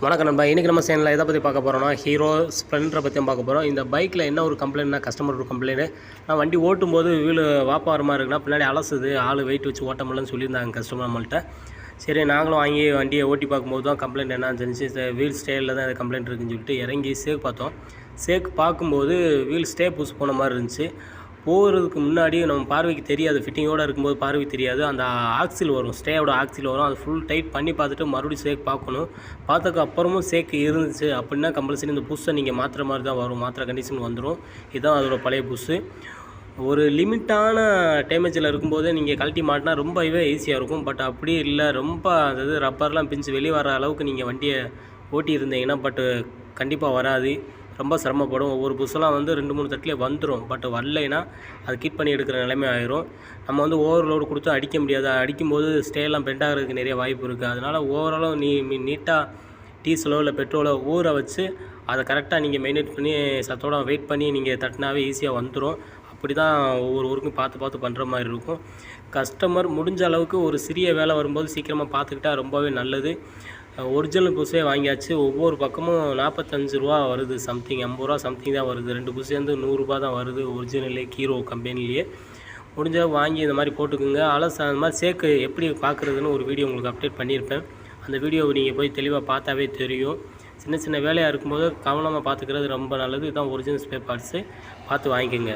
வணக்கம் நண்பா. இன்றைக்கி நம்ம சேனலில் எதை பற்றி பார்க்க போகிறோம்னா ஹீரோ ஸ்ப்ளெண்டரை பற்றி பார்க்க போகிறோம். இந்த பைக்கில் என்ன ஒரு கம்ப்ளைண்ட்னா கஸ்டமர் ஒரு கம்ப்ளைண்ட். நான் வண்டி ஓட்டும்போது வீடு வாப்பார மாதிரி இருக்குன்னா பின்னாடி அலசுது, ஆள் வெயிட் வச்சு ஓட்ட முடியலன்னு சொல்லியிருந்தாங்க கஸ்டமர் நம்மள்கிட்ட. சரி நாங்களும் வாங்கி வண்டியை ஓட்டி பார்க்கும்போது தான் கம்ப்ளைண்ட் என்னன்னு தெரிஞ்சு வீல் ஸ்டேயில் தான் இந்த கம்ப்ளைண்ட் இருக்குதுன்னு சொல்லிட்டு இறங்கி சேக் பார்த்தோம். சேக் பார்க்கும்போது வீல் ஸ்டே புஷ் போன மாதிரி இருந்துச்சு. போகிறதுக்கு முன்னாடி நம்ம பார்வைக்கு தெரியாது, ஃபிட்டிங்கோடு இருக்கும்போது பார்வைக்கு தெரியாது. அந்த ஆக்சில் வரும், ஸ்டேயோட ஆக்சில் வரும், அது ஃபுல் டைட் பண்ணி பார்த்துட்டு மறுபடியும் சேக் பார்க்கணும். பார்த்ததுக்கு அப்புறமும் சேக் இருந்துச்சு அப்படின்னா கம்பல்சரி இந்த புஷ்ஷை நீங்கள் மாற்றுற மாதிரி தான் வரும், மாற்றுற கண்டிஷன் வந்துடும். இதுதான் அதோட பழைய புஷ்ஷு. ஒரு லிமிட்டான டேமேஜில் இருக்கும்போது நீங்கள் கழட்டி மாட்டினா ரொம்பவே ஈஸியாக இருக்கும். பட் அப்படி இல்லை, ரொம்ப அதாவது ரப்பர்லாம் பிஞ்சு வெளியே வர அளவுக்கு நீங்கள் வண்டியை ஓட்டி இருந்தீங்கன்னா கண்டிப்பாக வராது, ரொம்ப சிரமப்படும். ஒவ்வொரு புஷ்ஷெல்லாம் 2-3 தட்டிலே வந்துடும். பட் வரலைன்னா அது கீப் பண்ணி எடுக்கிற நிலைமை ஆயிரும். நம்ம ஓவர்லோடு கொடுத்து அடிக்க முடியாது. அடிக்கும்போது ஸ்டேலாம் பெண்ட் ஆகிறதுக்கு நிறைய வாய்ப்பு இருக்குது. அதனால் ஓவராலும் நீட்டாக டீசலோ இல்லை பெட்ரோலோ ஊற வச்சு அதை கரெக்டாக நீங்கள் மெயின்டைன் பண்ணி சத்தோட வெயிட் பண்ணி நீங்கள் தட்டினாவே ஈஸியாக வந்துடும். அப்படி தான் ஒவ்வொரு ஊருக்கும் பார்த்து பண்ணுற மாதிரி இருக்கும். கஸ்டமர் முடிஞ்ச அளவுக்கு ஒரு சிறிய வேலை வரும்போது சீக்கிரமாக பார்த்துக்கிட்டா ரொம்பவே நல்லது. ஒரிஜினல் புஷ்ஷே வாங்கியாச்சு. ஒவ்வொரு பக்கமும் 45 ரூபா வருது, சம்திங் 50 ரூபா சம்திங் தான் வருது. 2 புஷ் சேர்ந்து 100 ரூபா தான் வருது ஒரிஜினலே, ஹீரோ கம்பெனிலேயே. முடிஞ்சால் வாங்கி இந்த மாதிரி போட்டுக்குங்க. அந்த மாதிரி சேக்கு எப்படி பார்க்குறதுன்னு ஒரு வீடியோ உங்களுக்கு அப்டேட் பண்ணியிருப்பேன். அந்த வீடியோவை நீங்கள் போய் தெளிவாக பார்த்தாவே தெரியும். சின்ன வேலையாக இருக்கும்போது கவனமாக பார்த்துக்கிறது ரொம்ப நல்லது. இதுதான் ஒரிஜினல் ஸ்பேர் பார்ட்ஸு, பார்த்து வாங்கிக்கோங்க.